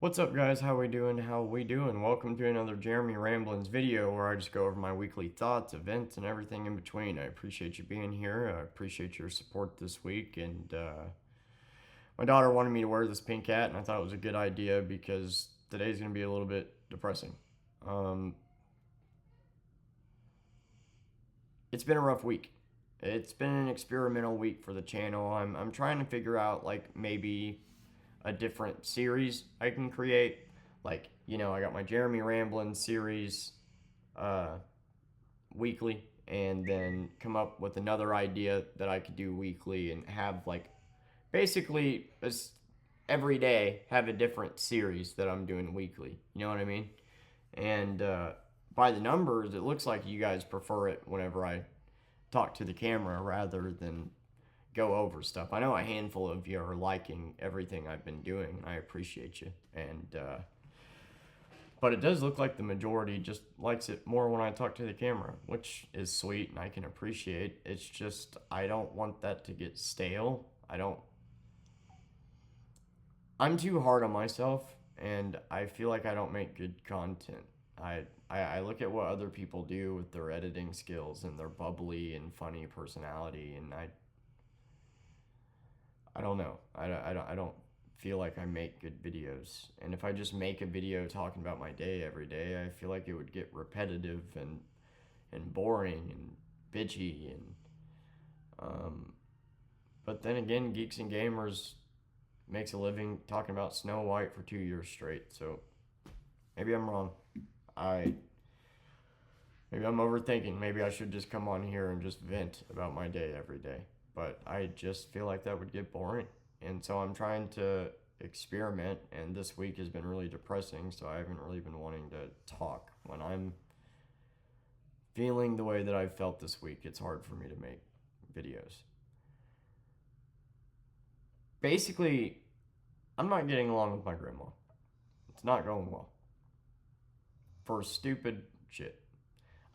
What's up, guys? How we doing? Welcome to another Jeremy Ramblins video where I just go over my weekly thoughts, events, and everything in between. I appreciate you being here. I appreciate your support this week. And my daughter wanted me to wear this pink hat, and I thought it was a good idea because today's going to be a little bit depressing. It's been a rough week. It's been an experimental week for the channel. I'm trying to figure out, like, maybe a different series I can create. Like, I got my Jeremy Ramblin series weekly, and then come up with another idea that I could do weekly and have, like, basically every day have a different series that I'm doing weekly. You know what I mean? And by the numbers, it looks like you guys prefer it whenever I talk to the camera rather than go over stuff. I know a handful of you are liking everything I've been doing, and I appreciate you. And but it does look like the majority just likes it more when I talk to the camera, which is sweet and I can appreciate. It's just I don't want that to get stale. I'm too hard on myself, and I feel like I don't make good content. I look at what other people do with their editing skills and their bubbly and funny personality, and I don't know. I don't feel like I make good videos. And if I just make a video talking about my day every day, I feel like it would get repetitive and boring and bitchy. And but then again, Geeks and Gamers makes a living talking about Snow White for 2 years straight. So maybe I'm wrong. Maybe I'm overthinking. Maybe I should just come on here and just vent about my day every day. But I just feel like that would get boring. And so I'm trying to experiment, and this week has been really depressing, so I haven't really been wanting to talk. When I'm feeling the way that I've felt this week, it's hard for me to make videos. Basically, I'm not getting along with my grandma. It's not going well. For stupid shit.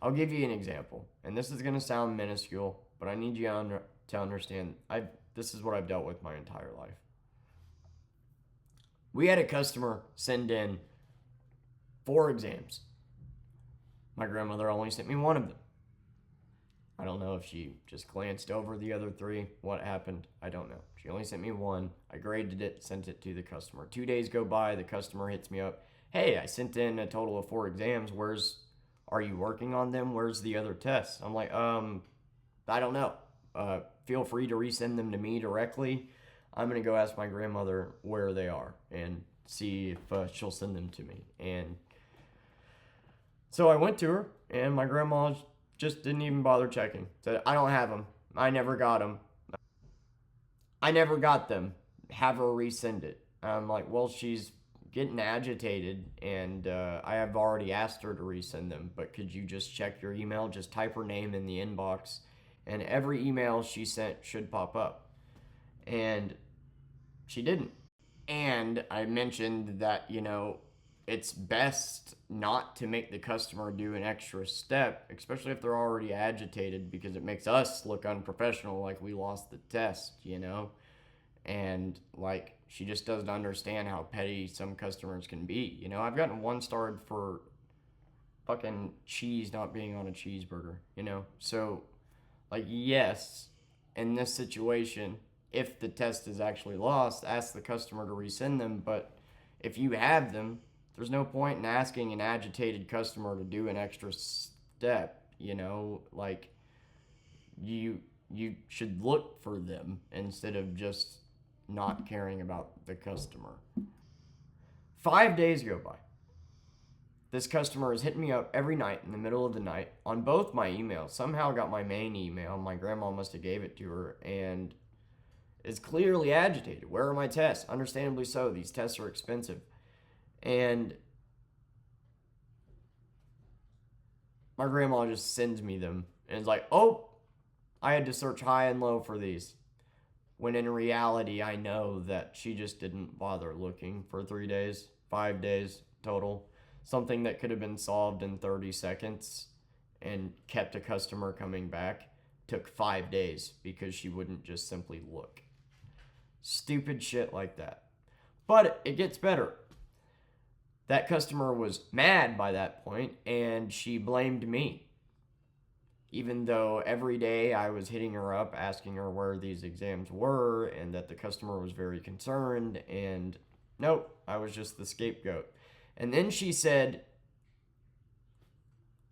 I'll give you an example, and this is going to sound minuscule, but I need you to understand this is what I've dealt with my entire life. We had a customer send in 4 exams. My grandmother only sent me 1 of them. I don't know if she just glanced over the other 3. What happened? I don't know. She only sent me 1. I graded it, sent it to the customer. 2 days go by, the customer hits me up. Hey, I sent in a total of 4 exams. Are you working on them? Where's the other tests? I'm like, I don't know. Feel free to resend them to me directly. I'm going to go ask my grandmother where they are and see if she'll send them to me. And so I went to her, and my grandma just didn't even bother checking. Said, I don't have them. I never got them. I never got them. Have her resend it. I'm like, well, she's getting agitated, and I have already asked her to resend them, but could you just check your email? Just type her name in the inbox, and every email she sent should pop up. And she didn't. And I mentioned that, it's best not to make the customer do an extra step, especially if they're already agitated, because it makes us look unprofessional, like we lost the test, And, like, she just doesn't understand how petty some customers can be. I've gotten 1-starred for fucking cheese not being on a cheeseburger, So, like, yes, in this situation, if the test is actually lost, ask the customer to resend them. But if you have them, there's no point in asking an agitated customer to do an extra step, Like, you should look for them instead of just not caring about the customer. 5 days go by. This customer is hitting me up every night in the middle of the night on both my emails. Somehow got my main email. My grandma must have gave it to her, and is clearly agitated. Where are my tests? Understandably so. These tests are expensive. And my grandma just sends me them and is like, oh, I had to search high and low for these. When in reality, I know that she just didn't bother looking for 3 days, 5 days total. Something that could have been solved in 30 seconds and kept a customer coming back took 5 days because she wouldn't just simply look. Stupid shit like that. But it gets better. That customer was mad by that point, and she blamed me. Even though every day I was hitting her up, asking her where these exams were, and that the customer was very concerned, and nope, I was just the scapegoat. And then she said,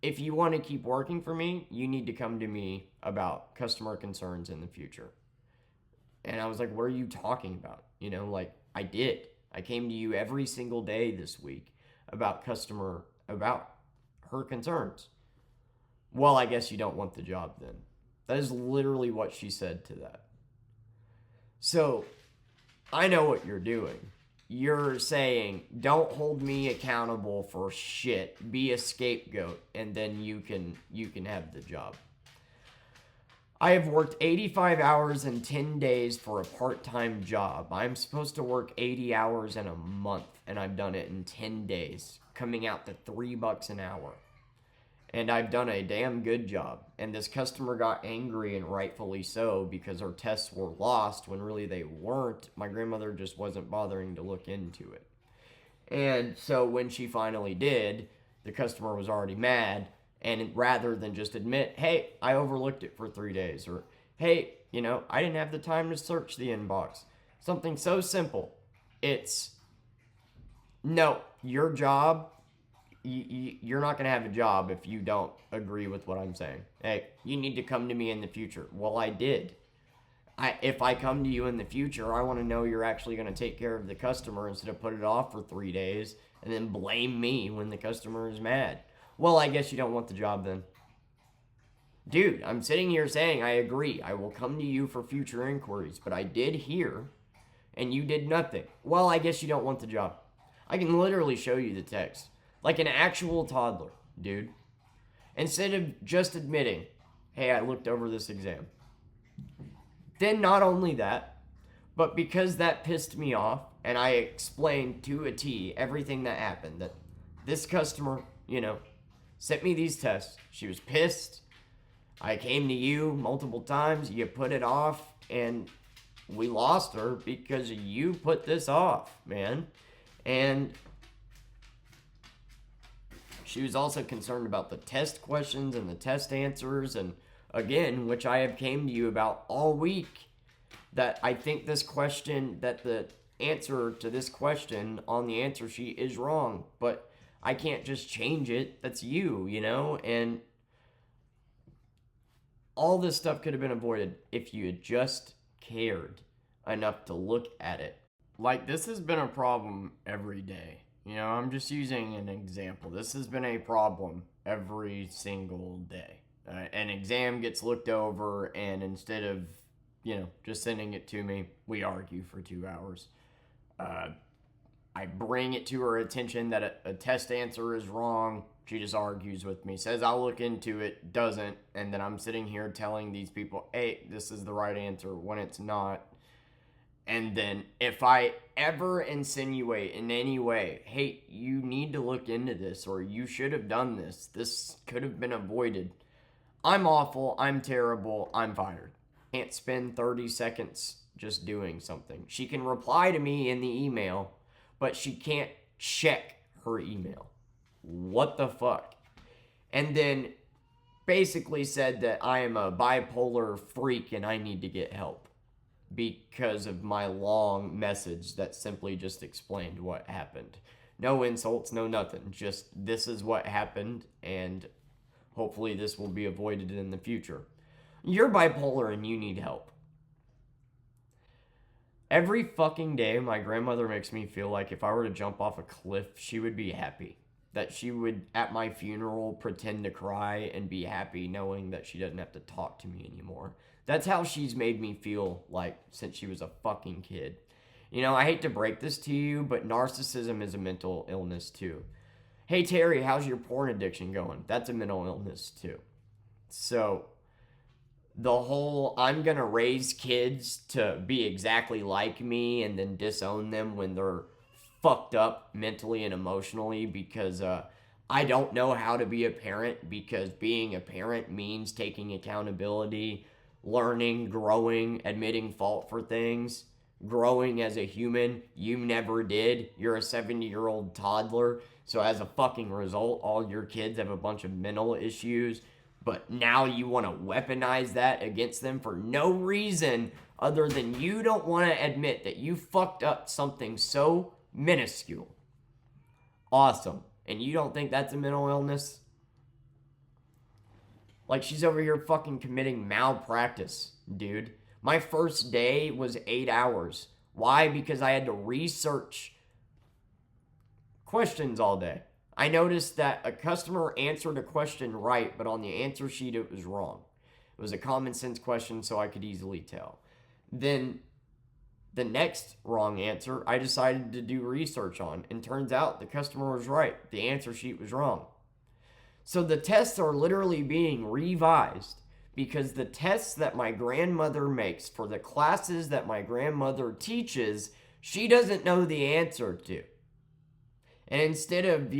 if you want to keep working for me, you need to come to me about customer concerns in the future. And I was like, what are you talking about? Like, I did. I came to you every single day this week about her concerns. Well, I guess you don't want the job then. That is literally what she said to that. So, I know what you're doing. You're saying, don't hold me accountable for shit. Be a scapegoat, and then you can have the job. I have worked 85 hours in 10 days for a part-time job. I'm supposed to work 80 hours in a month, and I've done it in 10 days, coming out to $3 an hour. And I've done a damn good job. And this customer got angry, and rightfully so, because her tests were lost when really they weren't. My grandmother just wasn't bothering to look into it. And so when she finally did, the customer was already mad. And rather than just admit, hey, I overlooked it for 3 days, or hey, I didn't have the time to search the inbox. Something so simple. It's, no, your job, you're not going to have a job if you don't agree with what I'm saying. Hey, you need to come to me in the future. Well, I did. If I come to you in the future, I want to know you're actually going to take care of the customer instead of put it off for 3 days and then blame me when the customer is mad. Well, I guess you don't want the job then. Dude, I'm sitting here saying I agree. I will come to you for future inquiries, but I did hear, and you did nothing. Well, I guess you don't want the job. I can literally show you the text. Like an actual toddler, dude. Instead of just admitting, hey, I looked over this exam. Then not only that, but because that pissed me off, and I explained to a T everything that happened, that this customer, sent me these tests. She was pissed. I came to you multiple times. You put it off, and we lost her because you put this off, man. And she was also concerned about the test questions and the test answers, and again, which I have came to you about all week, that I think this question, that the answer to this question on the answer sheet is wrong, but I can't just change it. That's you, and all this stuff could have been avoided if you had just cared enough to look at it. Like, this has been a problem every day. I'm just using an example. This has been a problem every single day. An exam gets looked over, and instead of, just sending it to me, we argue for 2 hours. I bring it to her attention that a test answer is wrong. She just argues with me, says I'll look into it, doesn't, and then I'm sitting here telling these people, hey, this is the right answer when it's not. And then if I ever insinuate in any way, hey, you need to look into this, or you should have done this, this could have been avoided, I'm awful, I'm terrible, I'm fired. Can't spend 30 seconds just doing something. She can reply to me in the email, but she can't check her email. What the fuck? And then basically said that I am a bipolar freak and I need to get help because of my long message that simply just explained what happened. No insults, no nothing. Just, this is what happened, and hopefully this will be avoided in the future. You're bipolar and you need help. Every fucking day, my grandmother makes me feel like if I were to jump off a cliff, she would be happy. That she would, at my funeral, pretend to cry and be happy knowing that she doesn't have to talk to me anymore. That's how she's made me feel like since she was a fucking kid. I hate to break this to you, but narcissism is a mental illness too. Hey Terry, how's your porn addiction going? That's a mental illness too. So, the whole I'm gonna raise kids to be exactly like me and then disown them when they're fucked up mentally and emotionally because I don't know how to be a parent, because being a parent means taking accountability, learning, growing, admitting fault for things. growing as a human. You never did. You're a 70-year-old toddler. So as a fucking result, all your kids have a bunch of mental issues. But now you want to weaponize that against them for no reason other than you don't want to admit that you fucked up something so minuscule. Awesome. And you don't think that's a mental illness? Like, she's over here fucking committing malpractice, dude. My first day was 8 hours. Why? Because I had to research questions all day. I noticed that a customer answered a question right, but on the answer sheet it was wrong. It was a common sense question, so I could easily tell. Then the next wrong answer, I decided to do research on, and turns out the customer was right. The answer sheet was wrong. So the tests are literally being revised because the tests that my grandmother makes for the classes that my grandmother teaches, she doesn't know the answer to. And instead of,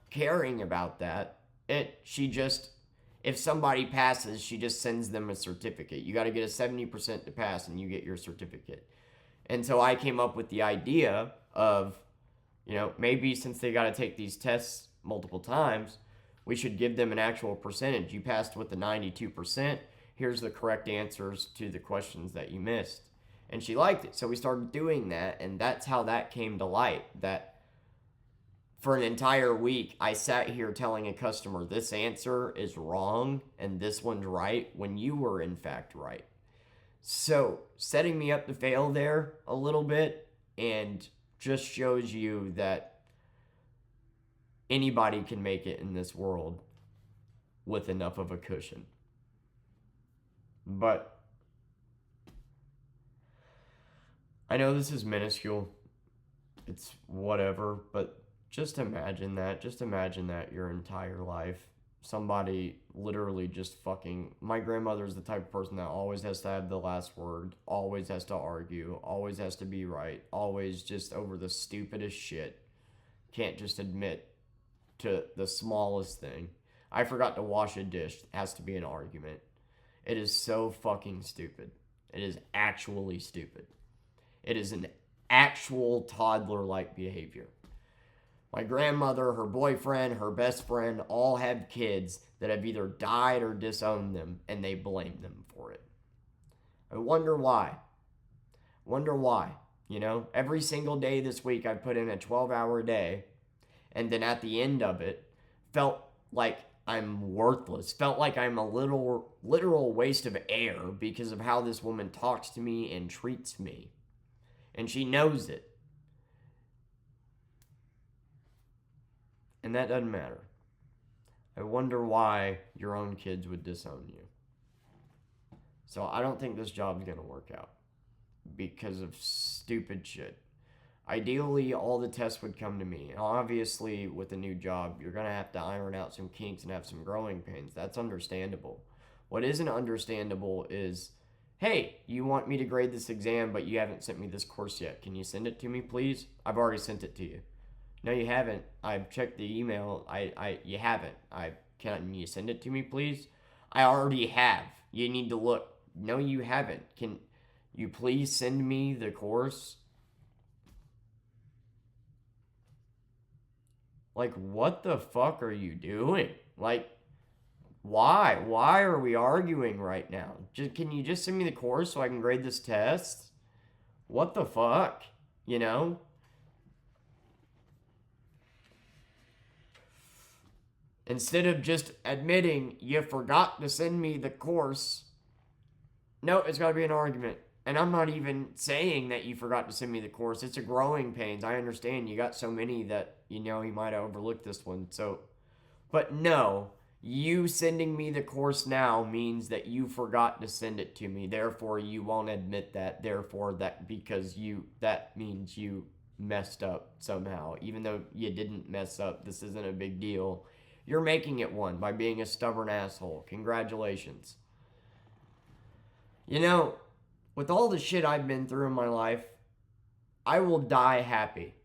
caring about that, if somebody passes, she just sends them a certificate. You got to get a 70% to pass and you get your certificate. And so I came up with the idea of, maybe since they got to take these tests multiple times, we should give them an actual percentage. You passed with the 92%. Here's the correct answers to the questions that you missed. And she liked it. So we started doing that. And that's how that came to light. That for an entire week, I sat here telling a customer, this answer is wrong and this one's right when you were in fact right. So setting me up to fail there a little bit, and just shows you that anybody can make it in this world with enough of a cushion. But I know this is minuscule. It's whatever, but just imagine that. Just imagine that your entire life. Somebody literally just fucking... My grandmother's the type of person that always has to have the last word, always has to argue, always has to be right, always just over the stupidest shit. Can't just admit to the smallest thing. I forgot to wash a dish. It has to be an argument. It is so fucking stupid. It is actually stupid. It is an actual toddler-like behavior. My grandmother, her boyfriend, her best friend all have kids that have either died or disowned them, and they blame them for it. I wonder why. Every single day this week I've put in a 12-hour day, and then at the end of it, felt like I'm worthless. Felt like I'm a literal waste of air because of how this woman talks to me and treats me. And she knows it. And that doesn't matter. I wonder why your own kids would disown you. So I don't think this job's going to work out because of stupid shit. Ideally, all the tests would come to me. And obviously, with a new job, you're going to have to iron out some kinks and have some growing pains. That's understandable. What isn't understandable is, hey, you want me to grade this exam, but you haven't sent me this course yet. Can you send it to me, please? I've already sent it to you. No, you haven't. I've checked the email. You haven't. Can you send it to me, please? I already have. You need to look. No, you haven't. Can you please send me the course? Like, what the fuck are you doing? Like, why? Why are we arguing right now? Can you just send me the course so I can grade this test? What the fuck? Instead of just admitting you forgot to send me the course, no, it's got to be an argument. And I'm not even saying that you forgot to send me the course. It's a growing pains. I understand you got so many that, you might have overlooked this one. But no, you sending me the course now means that you forgot to send it to me. Therefore, you won't admit that. Therefore, that means you messed up somehow. Even though you didn't mess up, this isn't a big deal. You're making it one by being a stubborn asshole. Congratulations. With all the shit I've been through in my life, I will die happy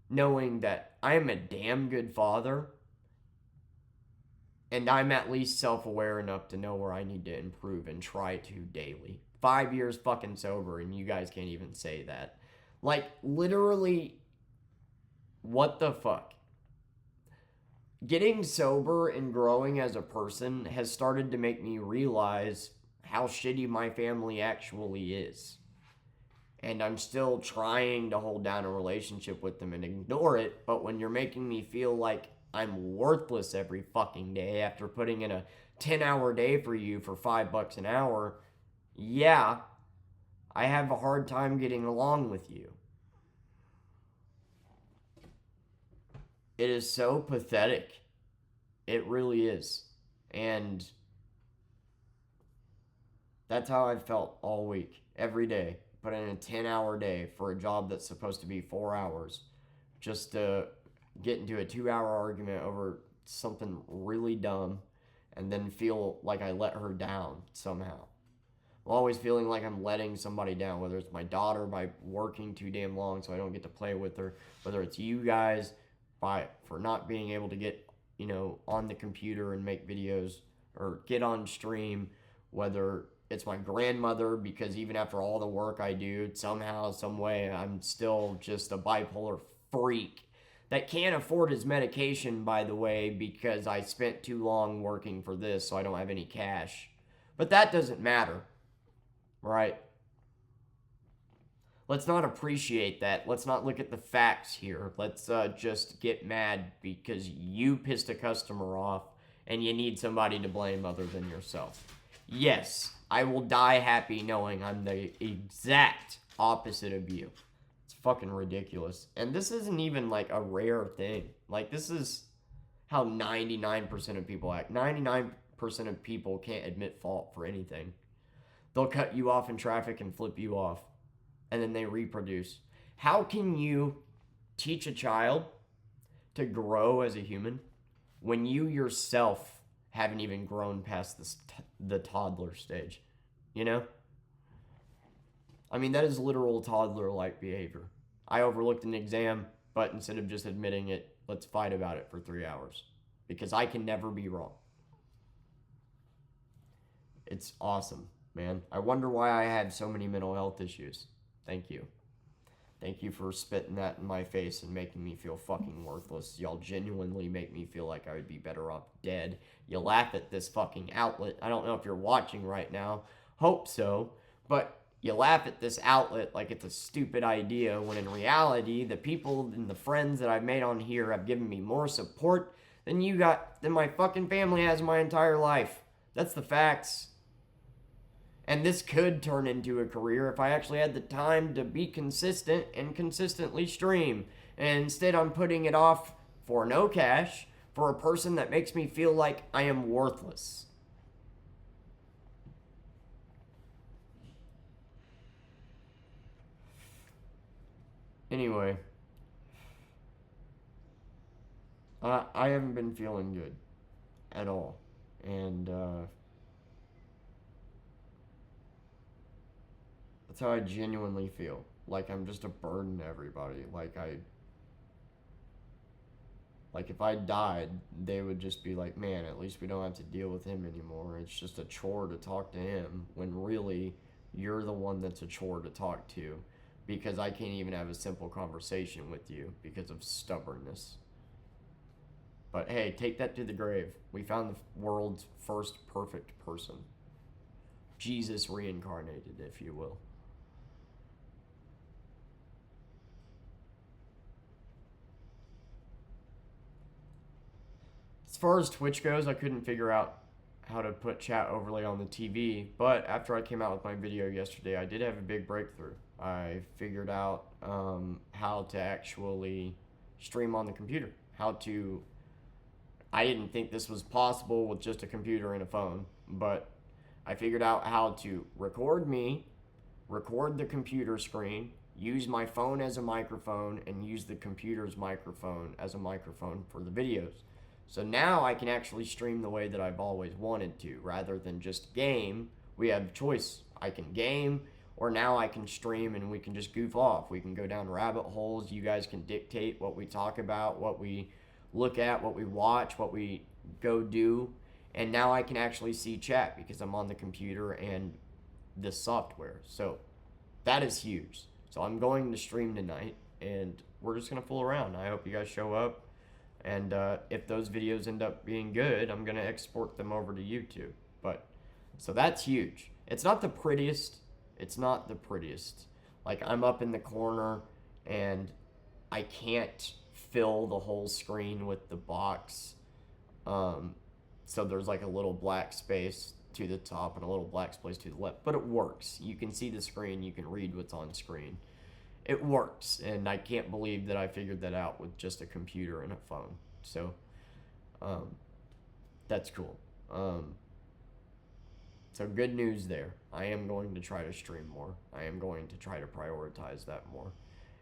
knowing that I am a damn good father and I'm at least self-aware enough to know where I need to improve and try to daily. 5 years fucking sober and you guys can't even say that. Like, literally, what the fuck? Getting sober and growing as a person has started to make me realize how shitty my family actually is. And I'm still trying to hold down a relationship with them and ignore it, but when you're making me feel like I'm worthless every fucking day after putting in a 10-hour day for you for $5 an hour, yeah, I have a hard time getting along with you. It is so pathetic. It really is. And that's how I've felt all week, every day. Put in a 10-hour day for a job that's supposed to be 4 hours just to get into a 2-hour argument over something really dumb and then feel like I let her down somehow. I'm always feeling like I'm letting somebody down, whether it's my daughter by working too damn long so I don't get to play with her, whether it's you guys for not being able to get, on the computer and make videos or get on stream, whether it's my grandmother, because even after all the work I do, somehow, some way, I'm still just a bipolar freak that can't afford his medication, by the way, because I spent too long working for this, so I don't have any cash. But that doesn't matter, right? Let's not appreciate that. Let's not look at the facts here. Let's just get mad because you pissed a customer off and you need somebody to blame other than yourself. Yes, I will die happy knowing I'm the exact opposite of you. It's fucking ridiculous. And this isn't even like a rare thing. Like, this is how 99% of people act. 99% of people can't admit fault for anything. They'll cut you off in traffic and flip you off. And then they reproduce. How can you teach a child to grow as a human when you yourself haven't even grown past the toddler stage? I mean, that is literal toddler-like behavior. I overlooked an exam, but instead of just admitting it, let's fight about it for 3 hours. Because I can never be wrong. It's awesome, man. I wonder why I have so many mental health issues. Thank you. Thank you for spitting that in my face and making me feel fucking worthless. Y'all genuinely make me feel like I would be better off dead. You laugh at this fucking outlet. I don't know if you're watching right now. Hope so. But you laugh at this outlet like it's a stupid idea, when in reality, the people and the friends that I've made on here have given me more support than my fucking family has my entire life. That's the facts. And this could turn into a career if I actually had the time to be consistent and consistently stream. And instead I'm putting it off for no cash, for a person that makes me feel like I am worthless. Anyway. I haven't been feeling good at all. And, that's how I genuinely feel. Like I'm just a burden to everybody. Like if I died, they would just be like, man, at least we don't have to deal with him anymore. It's just a chore to talk to him, when really you're the one that's a chore to talk to, because I can't even have a simple conversation with you because of stubbornness. But hey, take that to the grave. We found the world's first perfect person. Jesus reincarnated, if you will. As far as Twitch goes, I couldn't figure out how to put chat overlay on the TV, but after I came out with my video yesterday, I did have a big breakthrough. I figured out how to actually stream on the computer. I didn't think this was possible with just a computer and a phone, but I figured out how to record me, record the computer screen, use my phone as a microphone, and use the computer's microphone as a microphone for the videos. So now I can actually stream the way that I've always wanted to. Rather than just game, we have choice. I can game, or now I can stream and we can just goof off. We can go down rabbit holes. You guys can dictate what we talk about, what we look at, what we watch, what we go do. And now I can actually see chat because I'm on the computer and this software. So that is huge. So I'm going to stream tonight, and we're just going to fool around. I hope you guys show up. And if those videos end up being good, I'm going to export them over to YouTube. But so that's huge. It's not the prettiest. It's not the prettiest. Like, I'm up in the corner, and I can't fill the whole screen with the box. So there's like a little black space to the top and a little black space to the left. But it works. You can see the screen. You can read what's on screen. It works, and I can't believe that I figured that out with just a computer and a phone. So, that's cool. So good news there. I am going to try to stream more. I am going to try to prioritize that more.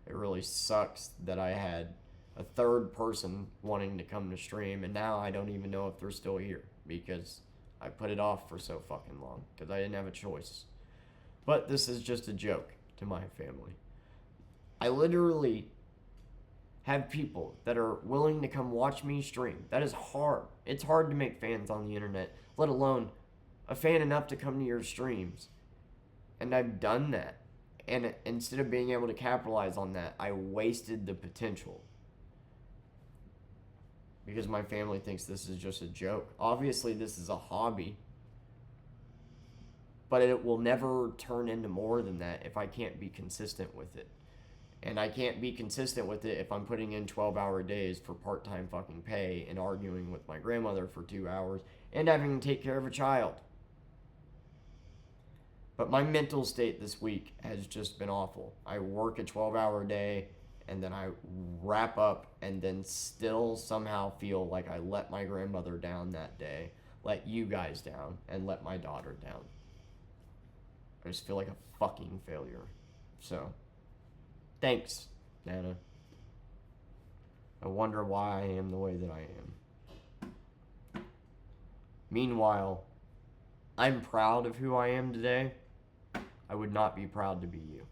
It really sucks that I had a third person wanting to come to stream, and now I don't even know if they're still here because I put it off for so fucking long because I didn't have a choice. But this is just a joke to my family. I literally have people that are willing to come watch me stream. That is hard. It's hard to make fans on the internet, let alone a fan enough to come to your streams. And I've done that. And instead of being able to capitalize on that, I wasted the potential. Because my family thinks this is just a joke. Obviously, this is a hobby. But it will never turn into more than that if I can't be consistent with it. And I can't be consistent with it if I'm putting in 12-hour days for part-time fucking pay and arguing with my grandmother for 2 hours and having to take care of a child. But my mental state this week has just been awful. I work a 12-hour day, and then I wrap up, and then still somehow feel like I let my grandmother down that day, let you guys down, and let my daughter down. I just feel like a fucking failure. So, thanks, Nana. I wonder why I am the way that I am. Meanwhile, I'm proud of who I am today. I would not be proud to be you.